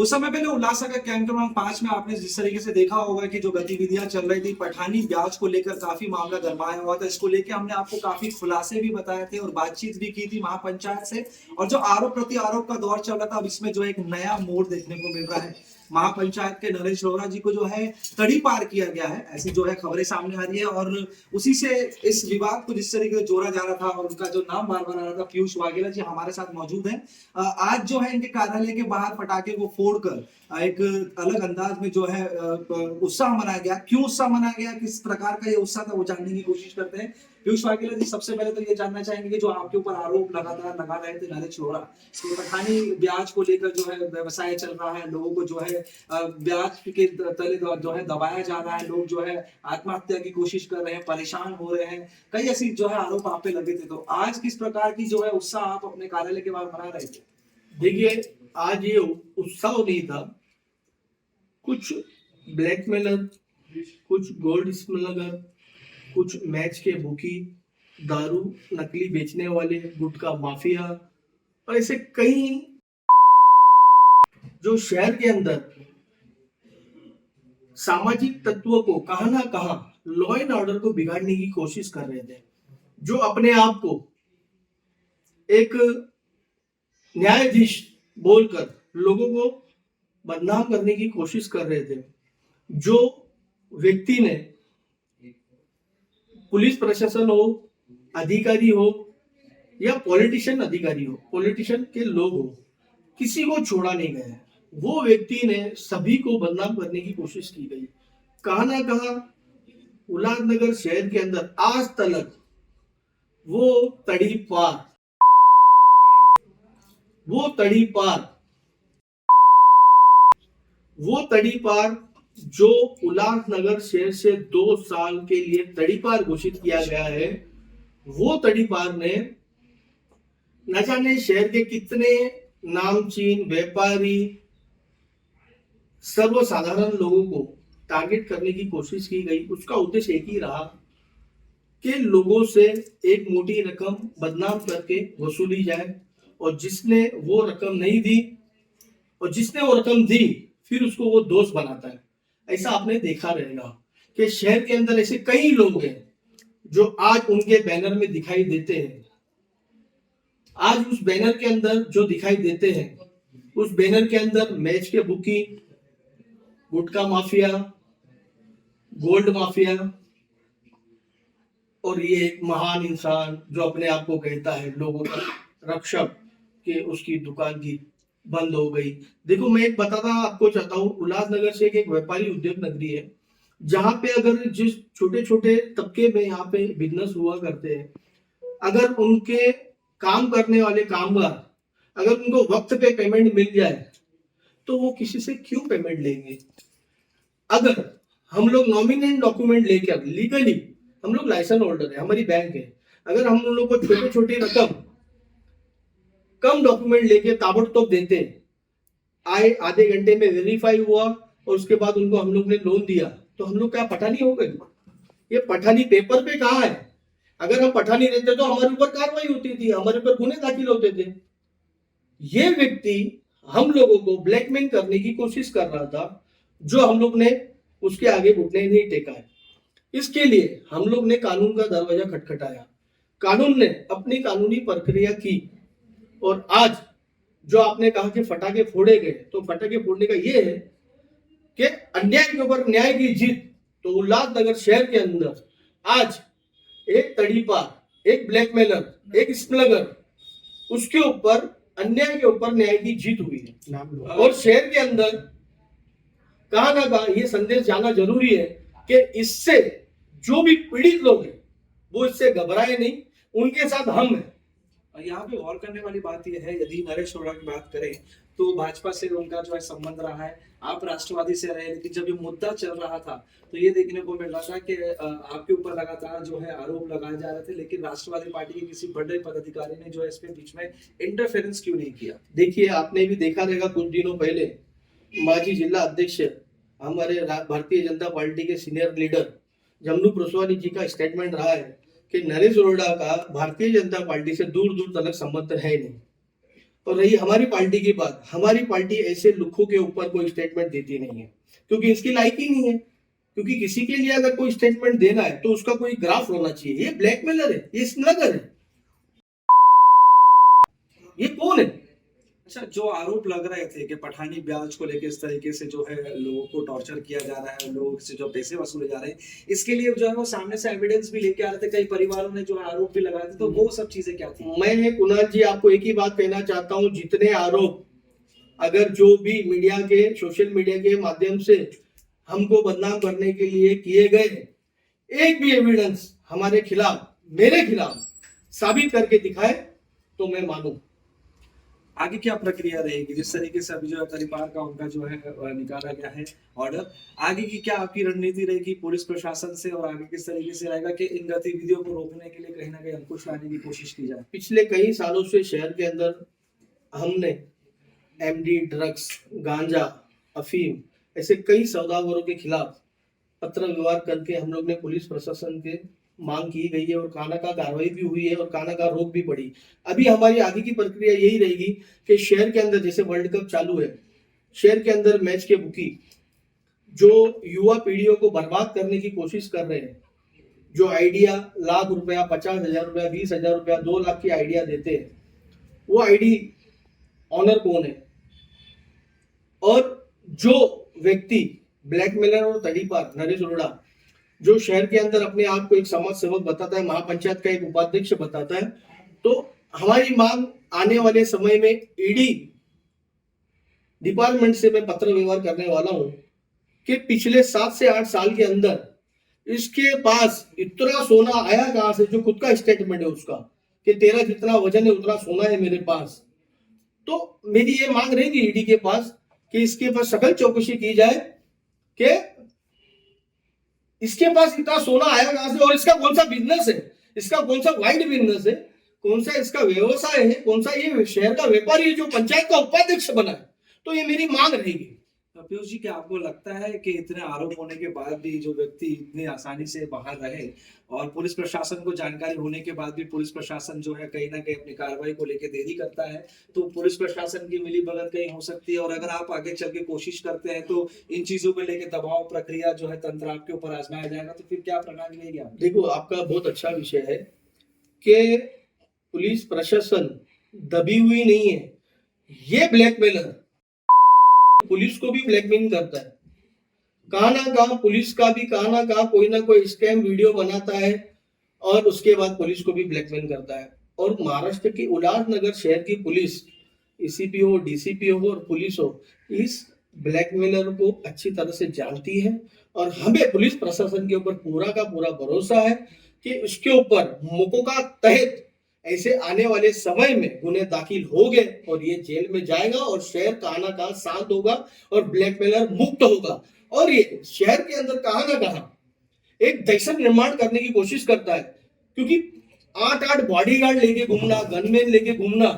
कुछ समय पहले उल्लासा का कैंप क्रमांक 5 में आपने जिस तरीके से देखा होगा कि जो गतिविधियां चल रही थी पठानी ब्याज को लेकर काफी मामला गरमाया हुआ था। इसको लेकर हमने आपको काफी खुलासे भी बताए थे और बातचीत भी की थी महापंचायत से। और जो आरोप प्रति आरोप का दौर चल रहा था, अब इसमें जो एक नया मोड़ देखने को मिल रहा है। महापंचायत के नरेश रोहरा जी को जो है तड़ी पार किया गया है, ऐसी जो है खबरें सामने आ रही है। और उसी से इस विवाद को जिस तरीके से जोड़ा जा रहा था और उनका जो नाम बार बार आ रहा था, पीयूष वाघेला जी हमारे साथ मौजूद हैं। आज जो है इनके कार्यालय के बाहर पटाखे को फोड़कर एक अलग अंदाज में जो है उत्साह मनाया गया। क्यों उत्साह मनाया गया, किस प्रकार का ये उत्साह था, वो जानने की कोशिश करते हैं। पीयूष वाघेला जी, सबसे पहले तो ये जानना चाहेंगे कि जो आपके ऊपर आरोप लगातार लगा रहे थे नरेश रोहरा, कि पठानी ब्याज को लेकर जो है व्यवसाय चल रहा है, लोगों को जो है ब्याज के तले जो है दबाया जा रहा है, लोग जो है आत्महत्या की कोशिश कर रहे हैं, परेशान हो रहे हैं, कई ऐसी जो है आरोप आप पे लगे थे। तो आज किस प्रकार की जो है उत्साह आप अपने कार्यालय के बाहर मना रहे थे? देखिए, आज ये उत्साह नहीं था। कुछ ब्लैकमेलर, कुछ गोल्ड स्मगलर, कुछ मैच के बुकी, दारू नकली बेचने वाले, गुटखा माफिया और ऐसे कई जो शहर के अंदर सामाजिक तत्वों को कहां ना कहां लॉ एंड ऑर्डर को बिगाड़ने की कोशिश कर रहे थे, जो अपने आप को एक न्यायाधीश बोलकर लोगों को बदनाम करने की कोशिश कर रहे थे। जो व्यक्ति ने पुलिस प्रशासन हो, अधिकारी हो या पॉलिटिशियन अधिकारी हो, पॉलिटिशियन के लोग हो, किसी को छोड़ा नहीं गया। वो व्यक्ति ने सभी को बदनाम करने की कोशिश की गई। कहां ना कहां उल्लासनगर शहर के अंदर आज तक वो तड़ी पार जो उल्लासनगर शहर से 2 साल के लिए तड़ीपार घोषित किया गया है, वो तड़ीपार ने न जाने शहर के कितने नामचीन व्यापारी, सर्वसाधारण लोगों को टारगेट करने की कोशिश की गई। उसका उद्देश्य एक ही रहा कि लोगों से एक मोटी रकम बदनाम करके वसूली जाए, और जिसने वो रकम नहीं दी और जिसने वो रकम दी फिर उसको वो दोस्त बनाता है। ऐसा आपने देखा रहेगा कि शहर के अंदर ऐसे कई लोग हैं जो आज उनके बैनर में दिखाई देते हैं। आज उस बैनर के अंदर जो दिखाई देते हैं, उस बैनर के अंदर मैच के बुकी, गुटखा माफिया, गोल्ड माफिया और ये एक महान इंसान जो अपने आप को कहता है लोगों का रक्षक, कि उसकी दुकान की बंद हो गई। देखो, मैं एक बताना आपको चाहता हूँ, उल्लासनगर से एक व्यापारी उद्योग नगरी है, जहां पे अगर जिस छोटे छोटे तबके में यहाँ पे बिजनेस हुआ करते हैं, अगर उनके काम करने वाले कामगार अगर उनको वक्त पे पेमेंट मिल जाए तो वो किसी से क्यों पेमेंट लेंगे। अगर हम लोग नॉमिनेट डॉक्यूमेंट लेकर लीगली, हम लोग लाइसेंस होल्डर है, हमारी बैंक है, अगर हम लोग को छोटी छोटी रकम कम डॉक्यूमेंट लेके ताबड़तोड़ देते, आए आधे घंटे में वेरीफाई हुआ और उसके बाद उनको हम लोग ने लोन दिया, तो हम लोग क्या पठानी हो गए? ये पठानी पेपर पे कहाँ है? अगर हम पठानी रहते तो हमारे ऊपर कार्रवाई होती थी, हमारे ऊपर गुने दाखिल होते थे। ये व्यक्ति हम लोगों को ब्लैकमेल करने की कोशिश कर रहा था, जो हम लोग ने उसके आगे घुटने नहीं टेका है। इसके लिए हम लोग ने कानून का दरवाजा खटखटाया, कानून ने अपनी कानूनी प्रक्रिया की, और आज जो आपने कहा कि फटाके फोड़े गए, तो फटाके फोड़ने का ये है कि अन्याय के ऊपर न्याय की जीत। तो उल्लासनगर शहर के अंदर आज एक तड़ीपार, एक ब्लैकमेलर, एक स्मगलर, उसके ऊपर अन्याय के ऊपर न्याय की जीत हुई है। और शहर के अंदर कहां ना कहां ये संदेश जाना जरूरी है कि इससे जो भी पीड़ित लोग हैं वो इससे घबराए नहीं, उनके साथ हम हैं। यहाँ पे गौर करने वाली बात यह है, यदि नरेश रोहरा की बात करें तो भाजपा से उनका जो है संबंध रहा है, आप राष्ट्रवादी से रहे, लेकिन जब ये मुद्दा चल रहा था तो ये देखने को मिल रहा था कि आपके ऊपर लगातार जो है आरोप लगाए जा रहे थे, लेकिन राष्ट्रवादी पार्टी के किसी बड़े पदाधिकारी ने जो है इसमें बीच में इंटरफेरेंस क्यों नहीं किया? देखिए, आपने भी देखा रहेगा कुछ दिनों पहले माजी जिला अध्यक्ष हमारे भारतीय जनता पार्टी के सीनियर लीडर जमनू प्रसवानी जी का स्टेटमेंट रहा है कि नरेश रोहरा का भारतीय जनता पार्टी से दूर दूर तक संबंध है नहीं। और रही हमारी पार्टी की बात, हमारी पार्टी ऐसे लुक्खों के ऊपर कोई स्टेटमेंट देती नहीं है, क्योंकि इसकी लायक ही नहीं है। क्योंकि किसी के लिए अगर कोई स्टेटमेंट देना है तो उसका कोई ग्राफ होना चाहिए। ये ब्लैकमेलर है, ये स्मगलर है, ये कौन है? अच्छा, जो आरोप लग रहे थे कि पठानी ब्याज को लेकर इस तरीके से जो है लोगों को टॉर्चर किया जा रहा है, लोगों से जो पैसे वसूले जा रहे हैं, इसके लिए जो है वो सामने से एविडेंस भी लेके आ रहे थे, कई परिवारों ने जो है आरोप भी लगाए थे, तो वो सब चीजें क्या थी? मैं कुणाल जी आपको एक ही बात कहना चाहता हूं, जितने आरोप अगर जो भी मीडिया के, सोशल मीडिया के माध्यम से हमको बदनाम करने के लिए किए गए, एक भी एविडेंस हमारे खिलाफ, मेरे खिलाफ साबित करके दिखाए तो मैं मानूं। आगे क्या प्रक्रिया रहेगी? जिस तरीके से अभी जो है परिवार का उनका जो है निकाला गया है ऑर्डर, आगे की क्या आपकी रणनीति रहेगी पुलिस प्रशासन से, और आगे किस तरीके से रहेगा कि इन गतिविधियों को रोकने के लिए कहीं ना कहीं अंकुश लाने की कोशिश की जाए? पिछले कई सालों से शहर के अंदर हमने एमडी, ड्रग्स, गांजा, अफीम ऐसे कई सौदागरों के खिलाफ पत्र व्यवहार करके हम लोग ने पुलिस प्रशासन के मांग की गई है और काना का कार्रवाई भी हुई है और काना का रोक भी पड़ी। अभी हमारी आगे की प्रक्रिया यही रहेगी कि शहर के अंदर जैसे वर्ल्ड कप चालू है, शहर के अंदर मैच के बुकी जो युवा पीढ़ियों को बर्बाद करने की कोशिश कर रहे हैं, जो आइडिया लाख रुपया, 50,000 रुपया, 20,000 रुपया, 2 लाख की आइडिया देते हैं, वो आईडी ऑनर कौन है? और जो व्यक्ति ब्लैकमेलर और तड़ीपार नरेश अरोड़ा, जो शहर के अंदर अपने आप को एक समाज सेवक बताता है, महापंचायत का एक उपाध्यक्ष बताता है, तो हमारी मांग आने वाले समय में ईडी डिपार्टमेंट से मैं पत्र व्यवहार करने वाला हूं कि पिछले 7 से 8 साल के अंदर इसके पास इतना सोना आया कहां से, जो खुद का स्टेटमेंट है उसका कि तेरा जितना वजन है उतना सोना है मेरे पास। तो मेरी ये मांग रहेगी ईडी के पास कि इसके पास सकल चौकसी की जाए कि इसके पास इतना सोना आया कहां से और इसका कौन सा बिजनेस है, इसका कौन सा वाइड बिजनेस है, कौन सा इसका व्यवसाय है, कौन सा ये शहर का व्यापारी है जो पंचायत का उपाध्यक्ष बना है। तो ये मेरी मांग रहेगी। पीयूष जी, क्या आपको लगता है कि इतने आरोप होने के बाद भी जो व्यक्ति इतनी आसानी से बाहर रहे, और पुलिस प्रशासन को जानकारी होने के बाद भी पुलिस प्रशासन जो है कहीं ना कहीं अपनी कार्रवाई को लेकर देरी करता है, तो पुलिस प्रशासन की मिलीभगत कहीं हो सकती है? और अगर आप आगे चल के कोशिश करते हैं तो इन चीजों को लेकर दबाव प्रक्रिया जो है तंत्र आपके ऊपर आजमाया जाएगा, तो फिर क्या प्रणाली लेंगे आप? देखो, आपका बहुत अच्छा विषय है कि पुलिस प्रशासन दबी हुई नहीं है। ये ब्लैकमेलर पुलिस को भी ब्लैकमेल करता है। कहां ना कहां पुलिस का भी कहां ना कहां कोई ना कोई स्कैम वीडियो बनाता है और उसके बाद पुलिस को भी ब्लैकमेल करता है। और महाराष्ट्र की उल्लासनगर शहर की पुलिस, एसीपी हो, डीसीपी हो और पुलिस हो, इस ब्लैकमेलर को अच्छी तरह से जानती है और हमें पुलिस प्रशासन के ऊपर पूरा का पूरा भरोसा है कि उसके ऊपर मुकदमा तहत ऐसे आने वाले समय में गुने दाखिल हो गए और ये जेल में जाएगा और शहर कहां ना कहां शांत होगा और ब्लैकमेलर मुक्त होगा। और ये शहर के अंदर कहां ना कहां एक दहशत निर्माण करने की कोशिश करता है, क्योंकि 8-8 बॉडीगार्ड लेके घूमना, गनमैन लेके घूमना,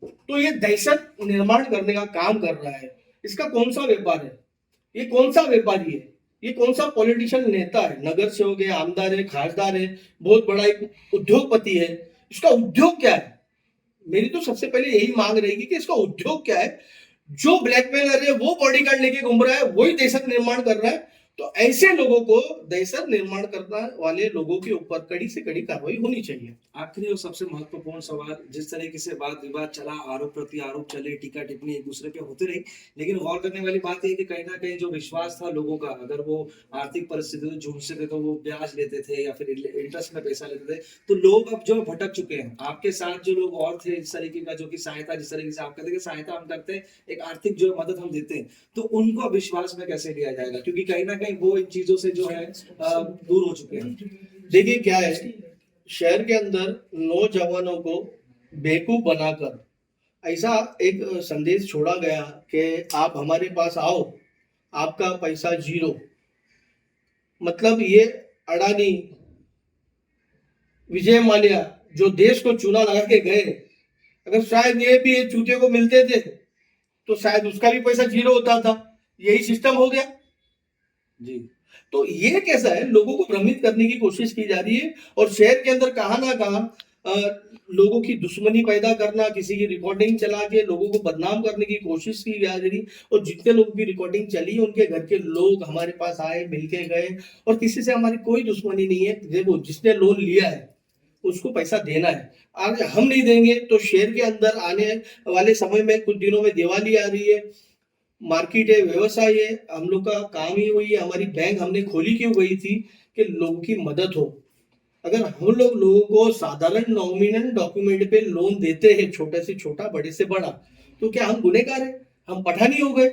तो ये दहशत निर्माण करने का काम कर रहा है। इसका कौन सा व्यापार है? ये कौन सा व्यापारी है? ये कौन सा पॉलिटिशियन नेता है? नगर सेवक है, आमदार है, खासदार है, बहुत बड़ा एक उद्योगपति है। इसका उद्योग क्या है? मेरी तो सबसे पहले यही मांग रहेगी कि इसका उद्योग क्या है। जो ब्लैकमेलर है वो बॉडीगार्ड लेके घूम रहा है, वही दहशत निर्माण कर रहा है। तो ऐसे लोगों को, दहशत निर्माण करने वाले लोगों के ऊपर कड़ी से कड़ी कार्रवाई होनी चाहिए। आखिरी और सबसे महत्वपूर्ण सवाल, जिस तरीके से वाद विवाद चला, आरोप प्रति आरोप चले, टीका टिप्पणी एक दूसरे पे होती रही, लेकिन गौर करने वाली बात यह कि कहीं ना कहीं जो विश्वास था लोगों का, अगर वो आर्थिक परिस्थिति से जूझते थे तो वो ब्याज लेते थे या फिर इंटरेस्ट में पैसा लेते थे, तो लोग अब जो भटक चुके हैं। आपके साथ जो लोग और थे इस तरीके का, जो कि सहायता, जिस तरीके से आप कहते हैं कि सहायता हम करते हैं, एक आर्थिक जो मदद हम देते हैं, तो उनको विश्वास में कैसे लिया जाएगा? क्योंकि कहीं ना कहीं वो इन चीजों से जो है दूर हो चुके हैं। देखिए क्या है, शहर के अंदर नौजवानों को बेवकूफ बनाकर ऐसा एक संदेश छोड़ा गया कि आप हमारे पास आओ, आपका पैसा जीरो। मतलब ये अडानी, विजय माल्या जो देश को चूना लगा के गए, अगर शायद ये भी चूते को मिलते थे तो शायद उसका भी पैसा जीरो होता था। यही सिस्टम हो गया जी। तो ये कैसा है, लोगों को भ्रमित करने की कोशिश की जा रही है और शहर के अंदर कहां ना कहां लोगों की दुश्मनी पैदा करना, किसी की रिकॉर्डिंग चला के लोगों को बदनाम करने की कोशिश की जा रही। और जितने लोगों की रिकॉर्डिंग चली उनके घर के लोग हमारे पास आए, मिलके गए, और किसी से हमारी कोई दुश्मनी नहीं है। देखो जिसने लोन लिया है उसको पैसा देना है। अगर हम नहीं देंगे तो शहर के अंदर आने वाले समय में कुछ दिनों में दिवाली आ रही है, मार्केट है, व्यवसाय है, हम लोग का काम ही वही है। हमारी बैंक हमने खोली क्यों गई थी कि लोगों की मदद हो। अगर हम लोग लोगों को साधारण नॉमिनल डॉक्यूमेंट पे लोन देते हैं, छोटे से छोटा बड़े से बड़ा, तो क्या हम गुनहगार हैं? हम पठानी हो गए?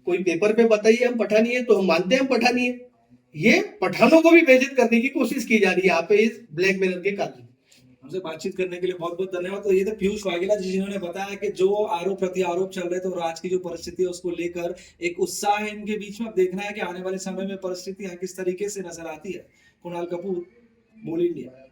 कोई पेपर पे बताइए हम पठानी है तो हम मानते हैं हम पठानी है। ये पठानों को भी बेइज्जत करने की कोशिश की जा रही है यहाँ पे इस ब्लैकमेलर के कारण। हमसे बातचीत करने के लिए बहुत बहुत धन्यवाद। तो ये थे पीयूष वाघेला जी, जिन्होंने बताया कि जो आरोप प्रति आरोप चल रहे थे और आज की जो परिस्थिति है उसको लेकर एक उत्साह है इनके बीच में। अब देखना है कि आने वाले समय में परिस्थितियां किस तरीके से नजर आती है। कुणाल कपूर, बोल इंडिया।